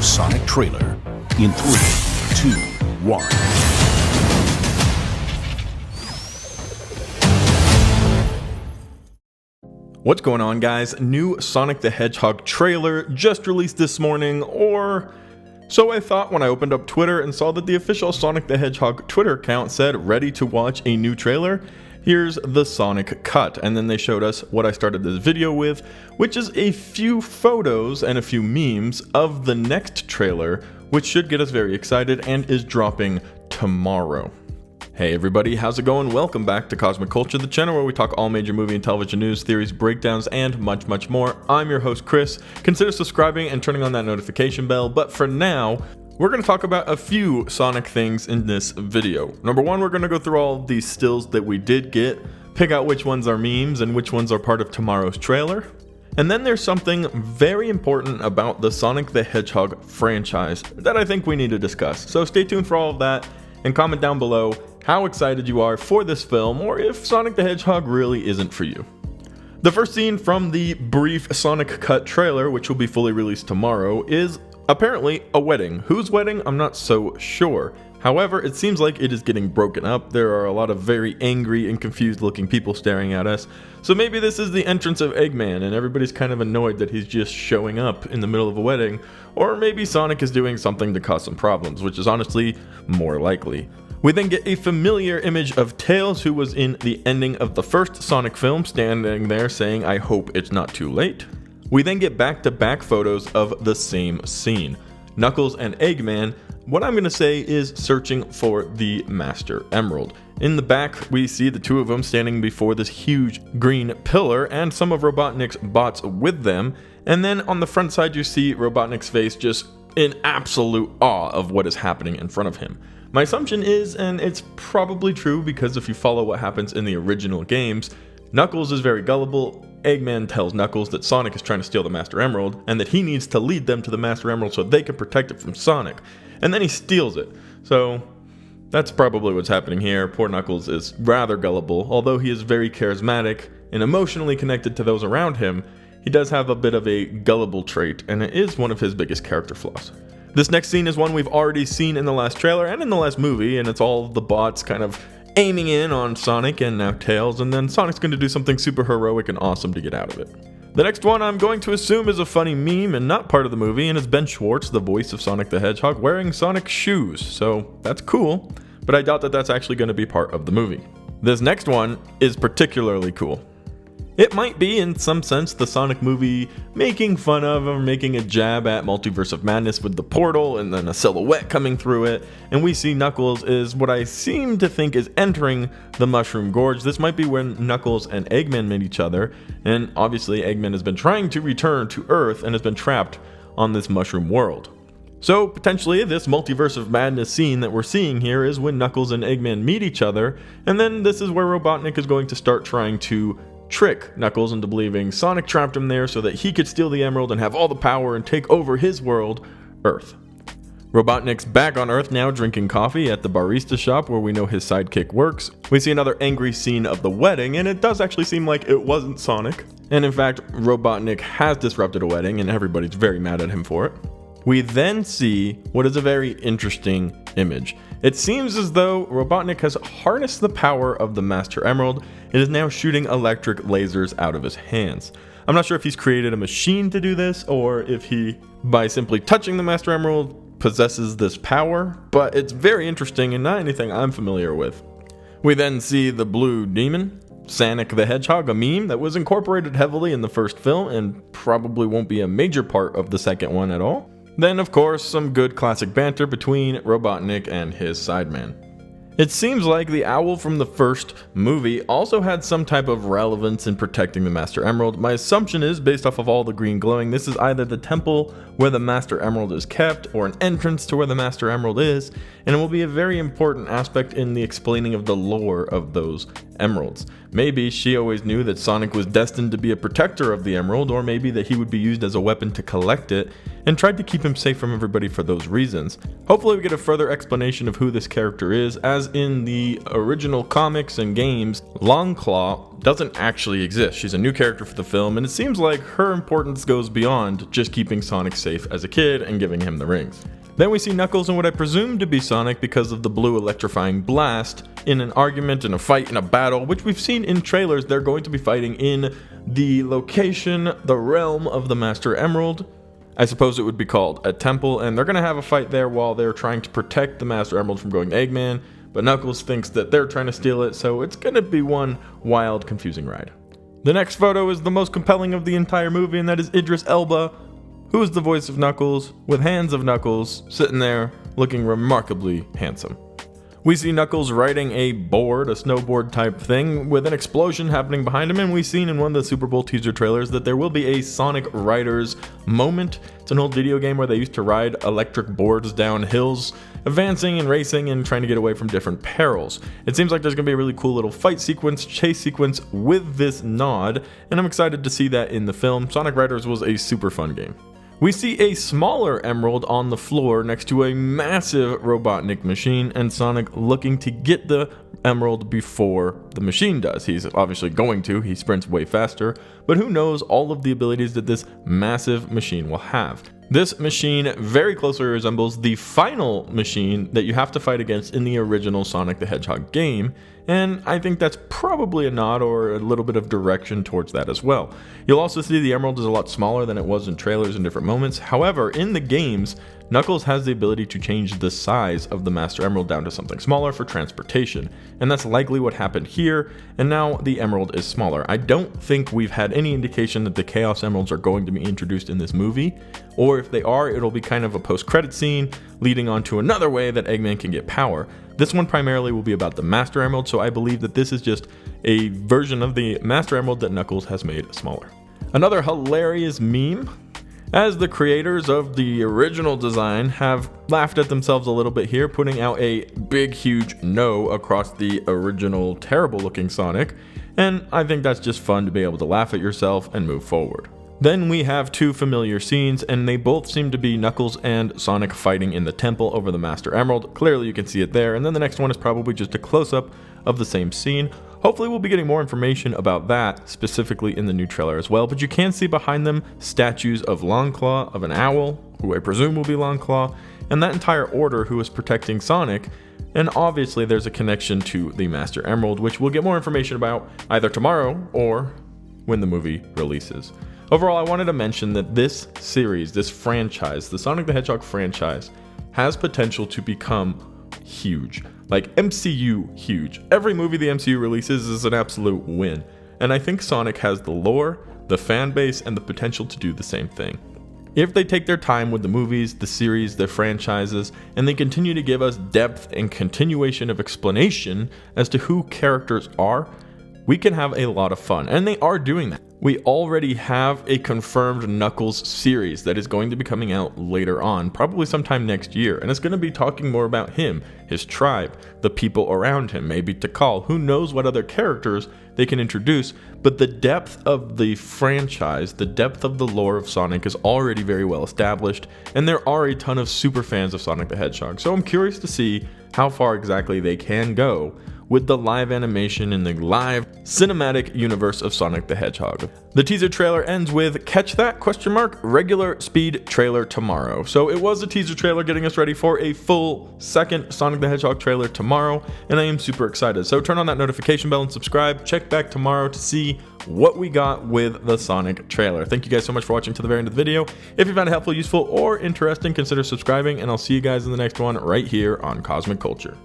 Sonic trailer in 3, 2, 1. What's going on, guys? New Sonic the Hedgehog trailer just released this morning, or so I thought when I opened up Twitter and saw that the official Sonic the Hedgehog Twitter account said ready to watch a new trailer. Here's the Sonic cut, and then they showed us what I started this video with, which is a few photos and a few memes of the next trailer, which should get us very excited and is dropping tomorrow. Hey everybody, how's it going? Welcome back to Cosmic Culture, the channel where we talk all major movie and television news, theories, breakdowns, and much more. I'm your host Chris. Consider subscribing and turning on that notification bell, but for now, we're going to talk about a few Sonic things in this video. Number one, we're going to go through all of these stills that we did get, pick out which ones are memes and which ones are part of tomorrow's trailer. And then there's something very important about the Sonic the Hedgehog franchise that I think we need to discuss. So stay tuned for all of that and comment down below how excited you are for this film, or if Sonic the Hedgehog really isn't for you. The first scene from the brief Sonic Cut trailer, which will be fully released tomorrow, is apparently a wedding. Whose wedding? I'm not so sure. However, it seems like it is getting broken up. There are a lot of very angry and confused looking people staring at us. So maybe this is the entrance of Eggman and everybody's kind of annoyed that he's just showing up in the middle of a wedding. Or maybe Sonic is doing something to cause some problems, which is honestly more likely. We then get a familiar image of Tails, who was in the ending of the first Sonic film, standing there saying, "I hope it's not too late." We then get back-to-back photos of the same scene. Knuckles and Eggman, what I'm going to say is searching for the Master Emerald. In the back, we see the two of them standing before this huge green pillar and some of Robotnik's bots with them. And then on the front side, you see Robotnik's face just in absolute awe of what is happening in front of him. My assumption is, and it's probably true because if you follow what happens in the original games, Knuckles is very gullible. Eggman tells Knuckles that Sonic is trying to steal the Master Emerald and that he needs to lead them to the Master Emerald so they can protect it from Sonic. And then he steals it. So that's probably what's happening here. Poor Knuckles is rather gullible. Although he is very charismatic and emotionally connected to those around him, he does have a bit of a gullible trait, and it is one of his biggest character flaws. This next scene is one we've already seen in the last trailer and in the last movie, and it's all the bots kind of aiming in on Sonic and now Tails, and then Sonic's going to do something super heroic and awesome to get out of it. The next one I'm going to assume is a funny meme and not part of the movie, and it's Ben Schwartz, the voice of Sonic the Hedgehog, wearing Sonic shoes, so that's cool, but I doubt that that's actually going to be part of the movie. This next one is particularly cool. It might be, in some sense, the Sonic movie making fun of or making a jab at Multiverse of Madness with the portal and then a silhouette coming through it, and we see Knuckles is what I seem to think is entering the Mushroom Gorge. This might be when Knuckles and Eggman meet each other, and obviously Eggman has been trying to return to Earth and has been trapped on this mushroom world. So potentially this Multiverse of Madness scene that we're seeing here is when Knuckles and Eggman meet each other, and then this is where Robotnik is going to start trying to trick Knuckles into believing Sonic trapped him there so that he could steal the emerald and have all the power and take over his world, Earth. Robotnik's back on Earth now, drinking coffee at the barista shop where we know his sidekick works. We see another angry scene of the wedding, and it does actually seem like it wasn't Sonic. And in fact, Robotnik has disrupted a wedding and everybody's very mad at him for it. We then see what is a very interesting image. It seems as though Robotnik has harnessed the power of the Master Emerald and is now shooting electric lasers out of his hands. I'm not sure if he's created a machine to do this or if he, by simply touching the Master Emerald, possesses this power, but it's very interesting and not anything I'm familiar with. We then see the blue demon, Sonic the Hedgehog, a meme that was incorporated heavily in the first film and probably won't be a major part of the second one at all. Then, of course, some good classic banter between Robotnik and his sideman. It seems like the owl from the first movie also had some type of relevance in protecting the Master Emerald. My assumption is, based off of all the green glowing, this is either the temple where the Master Emerald is kept or an entrance to where the Master Emerald is, and it will be a very important aspect in the explaining of the lore of those emeralds. Maybe she always knew that Sonic was destined to be a protector of the emerald, or maybe that he would be used as a weapon to collect it, and tried to keep him safe from everybody for those reasons. Hopefully we get a further explanation of who this character is, as in the original comics and games, Longclaw doesn't actually exist. She's a new character for the film, and it seems like her importance goes beyond just keeping Sonic safe as a kid and giving him the rings. Then we see Knuckles and what I presume to be Sonic because of the blue electrifying blast in an argument, in a fight, in a battle, which we've seen in trailers. They're going to be fighting in the location, the realm of the Master Emerald. I suppose it would be called a temple, and they're going to have a fight there while they're trying to protect the Master Emerald from going to Eggman, but Knuckles thinks that they're trying to steal it, so it's going to be one wild, confusing ride. The next photo is the most compelling of the entire movie, and that is Idris Elba, who is the voice of Knuckles, with hands of Knuckles, sitting there looking remarkably handsome. We see Knuckles riding a board, a snowboard type thing, with an explosion happening behind him, and we've seen in one of the Super Bowl teaser trailers that there will be a Sonic Riders moment. It's an old video game where they used to ride electric boards down hills, advancing and racing and trying to get away from different perils. It seems like there's going to be a really cool little fight sequence, chase sequence with this nod, and I'm excited to see that in the film. Sonic Riders was a super fun game. We see a smaller emerald on the floor next to a massive Robotnik machine, and Sonic looking to get the emerald before the machine does. He's obviously going to, he sprints way faster, but who knows all of the abilities that this massive machine will have. This machine very closely resembles the final machine that you have to fight against in the original Sonic the Hedgehog game, and I think that's probably a nod or a little bit of direction towards that as well. You'll also see the emerald is a lot smaller than it was in trailers in different moments. However, in the games, Knuckles has the ability to change the size of the Master Emerald down to something smaller for transportation, and that's likely what happened here, and now the emerald is smaller. I don't think we've had any indication that the Chaos Emeralds are going to be introduced in this movie, or if they are, it'll be kind of a post-credit scene leading on to another way that Eggman can get power. This one primarily will be about the Master Emerald, so I believe that this is just a version of the Master Emerald that Knuckles has made smaller. Another hilarious meme, as the creators of the original design have laughed at themselves a little bit here, putting out a big huge no across the original terrible looking Sonic, and I think that's just fun to be able to laugh at yourself and move forward. Then we have two familiar scenes, and they both seem to be Knuckles and Sonic fighting in the temple over the Master Emerald. Clearly you can see it there, and then the next one is probably just a close-up of the same scene. Hopefully we'll be getting more information about that, specifically in the new trailer as well, but you can see behind them statues of Longclaw, of an owl, who I presume will be Longclaw, and that entire order who is protecting Sonic, and obviously there's a connection to the Master Emerald, which we'll get more information about either tomorrow or when the movie releases. Overall, I wanted to mention that this series, this franchise, the Sonic the Hedgehog franchise, has potential to become huge. Like MCU huge. Every movie the MCU releases is an absolute win. And I think Sonic has the lore, the fan base, and the potential to do the same thing. If they take their time with the movies, the series, the franchises, and they continue to give us depth and continuation of explanation as to who characters are, we can have a lot of fun, and they are doing that. We already have a confirmed Knuckles series that is going to be coming out later on, probably sometime next year, and it's going to be talking more about him, his tribe, the people around him, maybe Tikal, who knows what other characters they can introduce, but the depth of the franchise, the depth of the lore of Sonic is already very well established, and there are a ton of super fans of Sonic the Hedgehog, so I'm curious to see how far exactly they can go with the live animation in the live cinematic universe of Sonic the Hedgehog. The teaser trailer ends with "catch that?" regular speed trailer tomorrow. So it was a teaser trailer getting us ready for a full second Sonic the Hedgehog trailer tomorrow, and I am super excited. So turn on that notification bell and subscribe. Check back tomorrow to see what we got with the Sonic trailer. Thank you guys so much for watching to the very end of the video. If you found it helpful, useful, or interesting, consider subscribing, and I'll see you guys in the next one right here on Cosmic Culture.